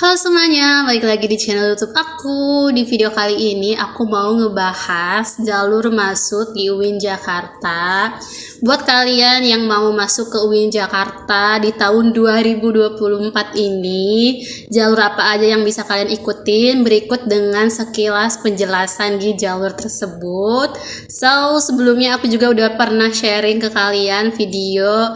Halo semuanya, balik lagi di channel YouTube aku. Di video kali ini aku mau ngebahas jalur masuk di UIN Jakarta. Buat kalian yang mau masuk ke UIN Jakarta di tahun 2024 ini, jalur apa aja yang bisa kalian ikutin? Berikut dengan sekilas penjelasan di jalur tersebut. So, sebelumnya aku juga udah pernah sharing ke kalian video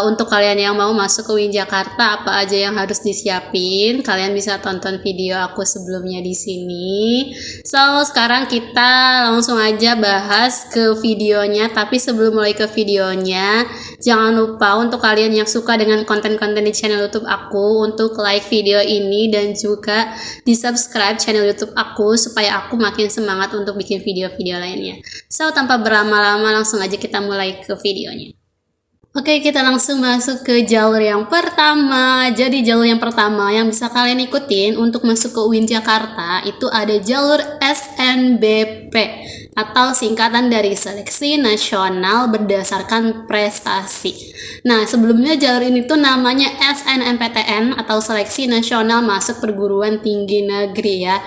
untuk kalian yang mau masuk ke UIN Jakarta apa aja yang harus disiapin. Kalian bisa tonton video aku sebelumnya di sini. So, sekarang kita langsung aja bahas ke videonya. Tapi sebelum mulai ke videonya, jangan lupa untuk kalian yang suka dengan konten-konten di channel YouTube aku untuk like video ini dan juga di subscribe channel YouTube aku supaya aku makin semangat untuk bikin video-video lainnya. So, tanpa berlama-lama langsung aja kita mulai ke videonya. Oke, kita langsung masuk ke jalur yang pertama. Jadi jalur yang pertama yang bisa kalian ikutin untuk masuk ke UIN Jakarta itu ada jalur SNBP atau singkatan dari Seleksi Nasional Berdasarkan Prestasi. Nah, sebelumnya jalur ini tuh namanya SNMPTN atau Seleksi Nasional Masuk Perguruan Tinggi Negeri ya.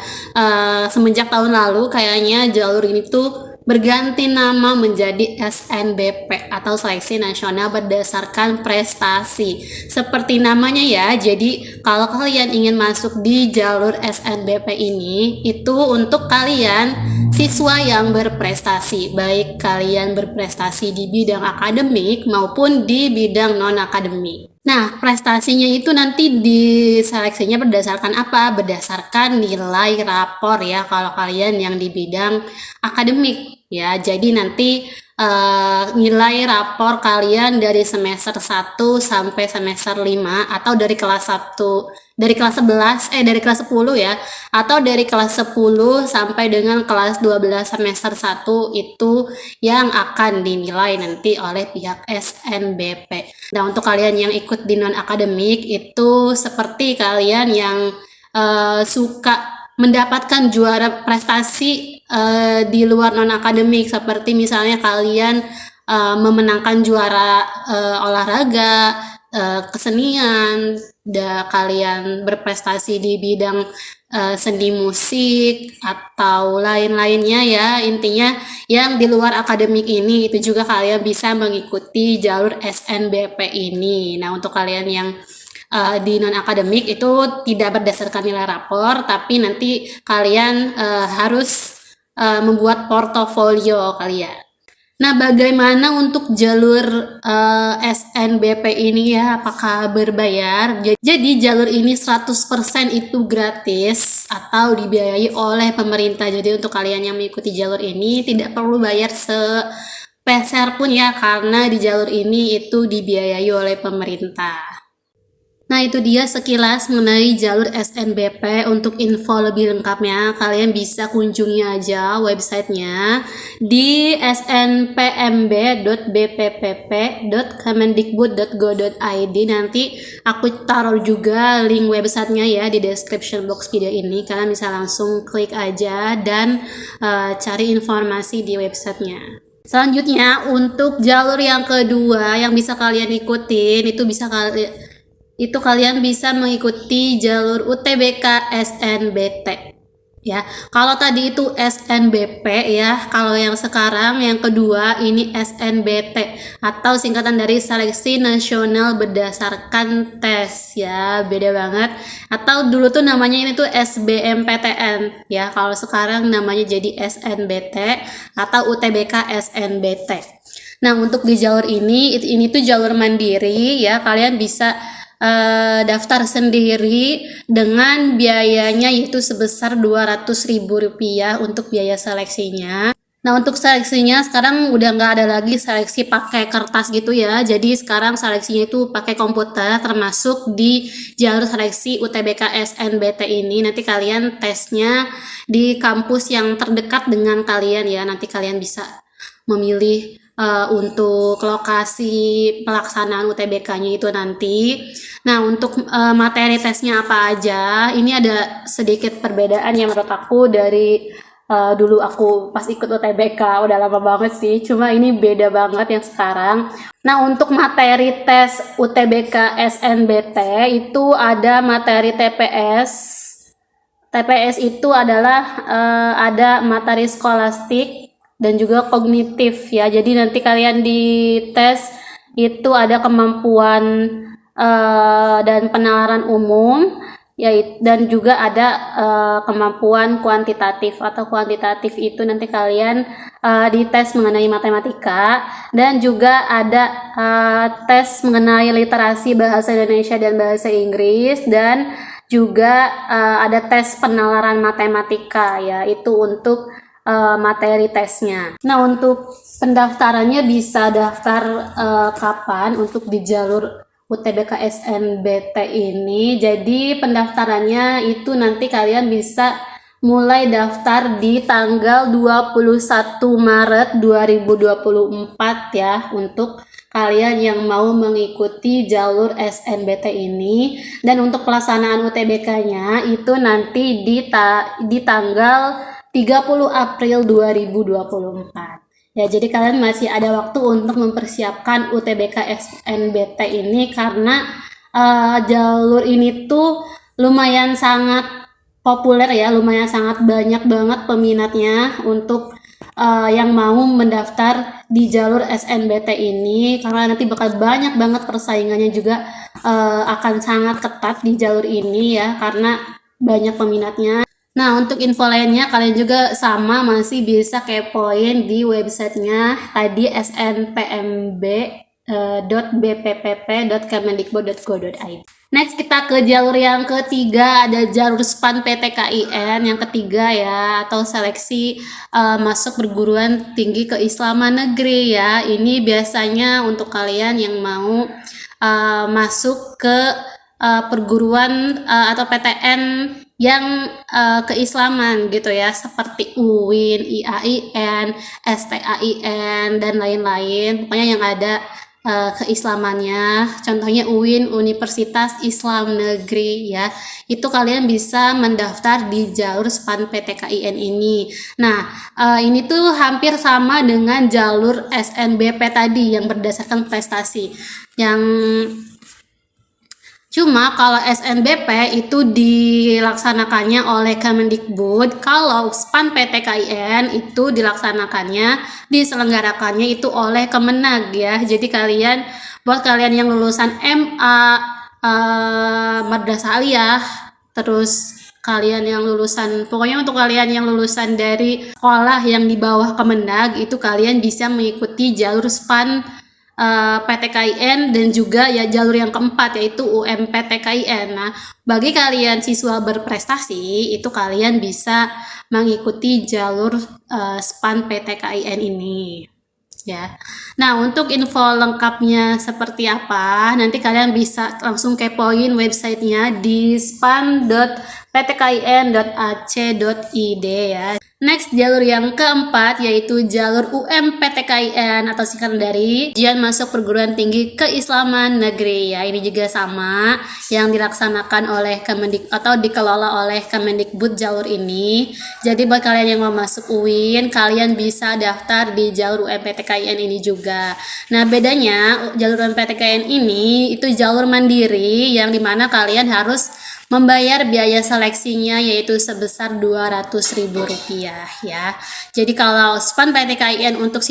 Semenjak tahun lalu kayaknya jalur ini tuh berganti nama menjadi SNBP atau Seleksi Nasional Berdasarkan Prestasi. Seperti namanya ya, jadi kalau kalian ingin masuk di jalur SNBP ini, itu untuk kalian siswa yang berprestasi, baik kalian berprestasi di bidang akademik maupun di bidang non-akademik. Nah, prestasinya itu nanti diseleksinya berdasarkan apa? Berdasarkan nilai rapor ya, kalau kalian yang di bidang akademik ya. Jadi nanti nilai rapor kalian dari semester 1 sampai semester 5 atau dari kelas 11 dari kelas 10 ya, atau dari kelas 10 sampai dengan kelas 12 semester 1 itu yang akan dinilai nanti oleh pihak SNBP. Nah, untuk kalian yang ikut di non akademik itu seperti kalian yang suka mendapatkan juara prestasi di luar non akademik, seperti misalnya kalian memenangkan juara olahraga, kesenian, kalian berprestasi di bidang seni musik atau lain-lainnya ya. Intinya yang di luar akademik ini itu juga kalian bisa mengikuti jalur SNBP ini. Nah, untuk kalian yang di non akademik itu tidak berdasarkan nilai rapor, tapi nanti kalian harus membuat portofolio kalian. Nah, bagaimana untuk jalur SNBP ini ya? Apakah berbayar? Jadi jalur ini 100% itu gratis atau dibiayai oleh pemerintah. Jadi untuk kalian yang mengikuti jalur ini tidak perlu bayar sepeser pun ya, karena di jalur ini itu dibiayai oleh pemerintah. Nah, itu dia sekilas mengenai jalur SNBP. Untuk info lebih lengkapnya, kalian bisa kunjungi aja websitenya di snpmb.bppp.kemendikbud.go.id. Nanti aku taruh juga link websitenya ya di description box video ini. Kalian bisa langsung klik aja dan cari informasi di websitenya. Selanjutnya, untuk jalur yang kedua yang bisa kalian ikutin kalian bisa mengikuti jalur UTBK SNBT ya. Kalau tadi itu SNBP ya, kalau yang sekarang yang kedua ini SNBT atau singkatan dari Seleksi Nasional Berdasarkan Tes ya, beda banget. Atau dulu tuh namanya ini tuh SBMPTN ya, kalau sekarang namanya jadi SNBT atau UTBK SNBT. Nah, untuk di jalur ini tuh jalur mandiri ya, kalian bisa daftar sendiri dengan biayanya yaitu sebesar Rp200.000 untuk biaya seleksinya. Nah, untuk seleksinya sekarang udah nggak ada lagi seleksi pakai kertas gitu ya. Jadi sekarang seleksinya itu pakai komputer, termasuk di jalur seleksi UTBK SNBT ini. Nanti kalian tesnya di kampus yang terdekat dengan kalian ya. Nanti kalian bisa memilih untuk lokasi pelaksanaan UTBK-nya itu nanti. Nah, untuk materi tesnya apa aja, ini ada sedikit perbedaan ya menurut aku dari dulu aku pas ikut UTBK, udah lama banget sih, cuma ini beda banget yang sekarang. Nah, untuk materi tes UTBK SNBT itu ada materi TPS. TPS itu adalah ada materi skolastik dan juga kognitif ya. Jadi nanti kalian di tes itu ada kemampuan dan penalaran umum ya, dan juga ada kemampuan kuantitatif. Atau kuantitatif itu nanti kalian dites mengenai matematika, dan juga ada tes mengenai literasi bahasa Indonesia dan bahasa Inggris, dan juga ada tes penalaran matematika ya, itu untuk materi tesnya. Nah, untuk pendaftarannya bisa daftar kapan untuk di jalur UTBK SNBT ini. Jadi pendaftarannya itu nanti kalian bisa mulai daftar di tanggal 21 Maret 2024 ya, untuk kalian yang mau mengikuti jalur SNBT ini. Dan untuk pelaksanaan UTBK-nya itu nanti di tanggal 30 April 2024. Ya, jadi kalian masih ada waktu untuk mempersiapkan UTBK SNBT ini, karena jalur ini tuh lumayan sangat populer ya, lumayan sangat banyak banget peminatnya untuk yang mau mendaftar di jalur SNBT ini, karena nanti bakal banyak banget persaingannya juga, akan sangat ketat di jalur ini ya, karena banyak peminatnya. Nah, untuk info lainnya kalian juga sama masih bisa kepoin di websitenya tadi, snpmb.bppp.kemendikbud.go.id. Next, kita ke jalur yang ketiga, ada jalur SPAN PTKIN yang ketiga ya, atau seleksi masuk perguruan tinggi keislaman negeri ya. Ini biasanya untuk kalian yang mau masuk ke perguruan atau PTN yang keislaman gitu ya, seperti UIN, IAIN, STAIN, dan lain-lain. Pokoknya yang ada keislamannya, contohnya UIN, Universitas Islam Negeri ya, itu kalian bisa mendaftar di jalur SPAN PTKIN ini. Nah, ini tuh hampir sama dengan jalur SNBP tadi yang berdasarkan prestasi. Cuma kalau SNBP itu dilaksanakannya oleh Kemendikbud, kalau SPAN PTKIN itu diselenggarakannya itu oleh Kemenag ya. Jadi buat kalian yang lulusan MA, Madrasah Aliyah, terus pokoknya untuk kalian yang lulusan dari sekolah yang di bawah Kemenag, itu kalian bisa mengikuti jalur SPAN PTKIN, dan juga ya jalur yang keempat yaitu UMPTKIN. Nah, bagi kalian siswa berprestasi itu kalian bisa mengikuti jalur SPAN PTKIN ini ya. Nah, untuk info lengkapnya seperti apa, nanti kalian bisa langsung kepoin websitenya di span.ptkin.ac.id ya. Next, jalur yang keempat yaitu jalur UMPTKIN atau singkatan dari Ujian Masuk Perguruan Tinggi Keislaman Negeri ya. Ini juga sama, yang dilaksanakan oleh atau dikelola oleh Kemendikbud jalur ini. Jadi buat kalian yang mau masuk UIN, kalian bisa daftar di jalur UMPTKIN ini juga. Nah, bedanya jalur UMPTKIN ini itu jalur mandiri, yang dimana kalian harus membayar biaya seleksinya yaitu sebesar Rp200.000 ya. Jadi kalau SPAN PTKIN untuk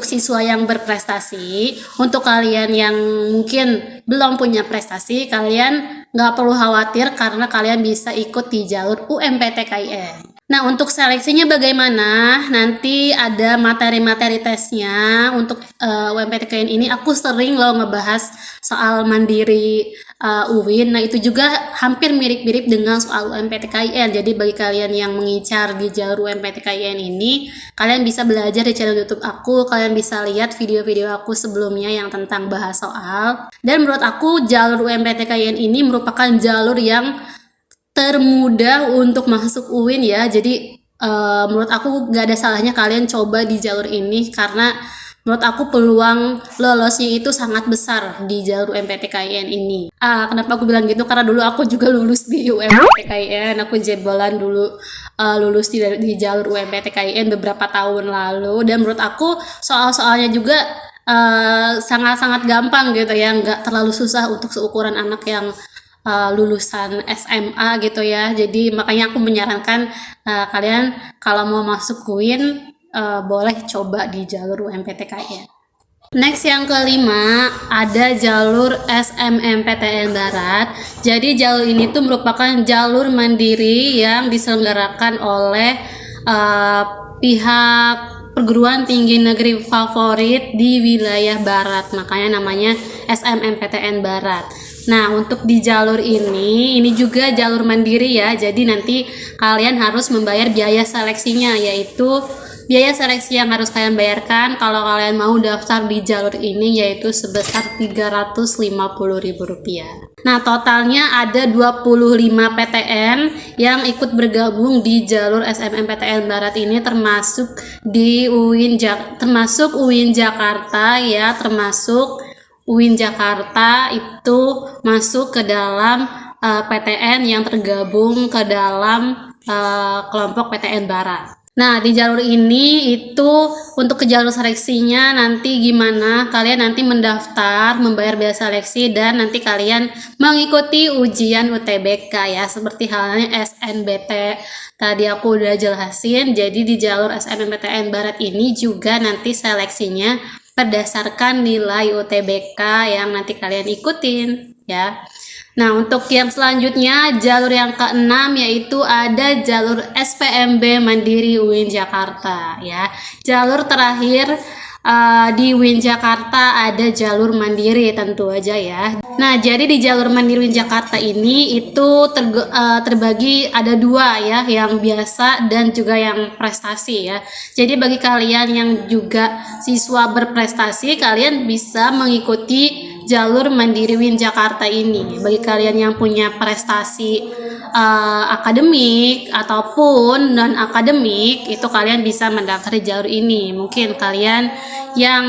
siswa yang berprestasi, untuk kalian yang mungkin belum punya prestasi, kalian nggak perlu khawatir karena kalian bisa ikut di jalur UMPTKIN. Nah, untuk seleksinya bagaimana? Nanti ada materi-materi tesnya. Untuk UMPTKIN ini aku sering loh ngebahas soal mandiri UIN. Nah, itu juga hampir mirip-mirip dengan soal UMPTKIN. Jadi bagi kalian yang mengincar di jalur UMPTKIN ini, kalian bisa belajar di channel YouTube aku. Kalian bisa lihat video-video aku sebelumnya yang tentang bahas soal. Dan menurut aku jalur UMPTKIN ini merupakan jalur yang termudah untuk masuk UIN ya. Jadi menurut aku gak ada salahnya kalian coba di jalur ini, karena menurut aku peluang lolosnya itu sangat besar di jalur UMPTKIN ini. Kenapa aku bilang gitu? Karena dulu aku juga lulus di UMPTKIN, aku jebolan dulu lulus di jalur UMPTKIN beberapa tahun lalu, dan menurut aku soal-soalnya juga sangat-sangat gampang gitu ya, nggak terlalu susah untuk seukuran anak yang lulusan SMA gitu ya. Jadi makanya aku menyarankan kalian kalau mau masuk UIN boleh coba di jalur UMPTKIN. Next yang kelima, ada jalur SMMPTN Barat. Jadi jalur ini tuh merupakan jalur mandiri yang diselenggarakan oleh pihak perguruan tinggi negeri favorit di wilayah Barat. Makanya namanya SMMPTN Barat. Nah, untuk di jalur ini juga jalur mandiri ya. Jadi nanti kalian harus membayar biaya seleksinya, yaitu biaya seleksi yang harus kalian bayarkan kalau kalian mau daftar di jalur ini yaitu sebesar Rp350.000. Nah, totalnya ada 25 PTN yang ikut bergabung di jalur SMMPTN Barat ini, termasuk UIN Jakarta ya, termasuk UIN Jakarta itu masuk ke dalam PTN yang tergabung ke dalam kelompok PTN Barat. Nah, di jalur ini itu untuk ke jalur seleksinya nanti gimana? Kalian nanti mendaftar, membayar biaya seleksi, dan nanti kalian mengikuti ujian UTBK ya, seperti halnya SNBT. Tadi aku udah jelasin. Jadi di jalur SNMPTN Barat ini juga nanti seleksinya berdasarkan nilai UTBK yang nanti kalian ikutin ya. Nah, untuk yang selanjutnya jalur yang keenam yaitu ada jalur SPMB Mandiri UIN Jakarta ya. Jalur terakhir di UIN Jakarta ada jalur mandiri tentu aja ya. Nah, jadi di jalur mandiri UIN Jakarta ini itu terbagi ada dua ya, yang biasa dan juga yang prestasi ya. Jadi bagi kalian yang juga siswa berprestasi, kalian bisa mengikuti jalur mandiri UIN Jakarta ini. Bagi kalian yang punya prestasi akademik ataupun non akademik, itu kalian bisa mendaftar jalur ini. Mungkin kalian yang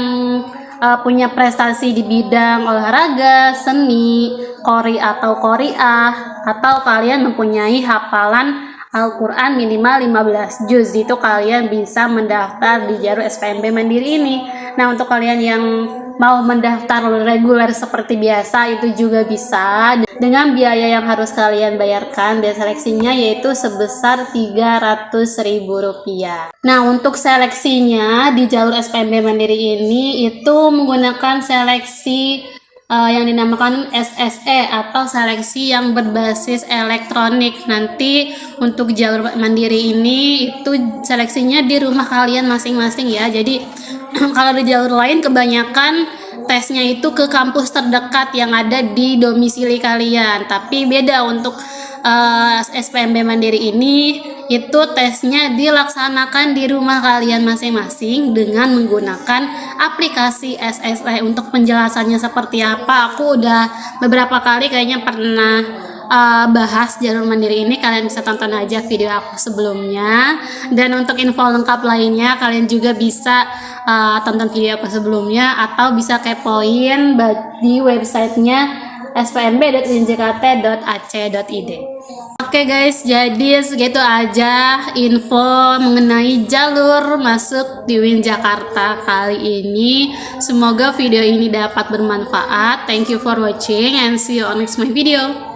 punya prestasi di bidang olahraga, seni, qori atau qoriah, atau kalian mempunyai hafalan Al-Quran minimal 15 juz, itu kalian bisa mendaftar di jalur SPMB Mandiri ini. Nah, untuk kalian yang mau mendaftar reguler seperti biasa itu juga bisa, dengan biaya yang harus kalian bayarkan biaya seleksinya yaitu sebesar Rp300.000. Nah, untuk seleksinya di jalur SPMB Mandiri ini itu menggunakan seleksi yang dinamakan SSE atau seleksi yang berbasis elektronik. Nanti untuk jalur mandiri ini itu seleksinya di rumah kalian masing-masing ya. Jadi kalau di jalur lain kebanyakan tesnya itu ke kampus terdekat yang ada di domisili kalian. Tapi beda untuk SPMB Mandiri ini itu tesnya dilaksanakan di rumah kalian masing-masing dengan menggunakan aplikasi SSE. Untuk penjelasannya seperti apa, aku udah beberapa kali kayaknya pernah bahas jalur mandiri ini, kalian bisa tonton aja video aku sebelumnya. Dan untuk info lengkap lainnya kalian juga bisa tonton video aku sebelumnya atau bisa kepoin di websitenya spmb.uinjkt.ac.id. Oke guys, jadi segitu aja info mengenai jalur masuk di UIN Jakarta kali ini. Semoga video ini dapat bermanfaat. Thank you for watching and see you on next my video.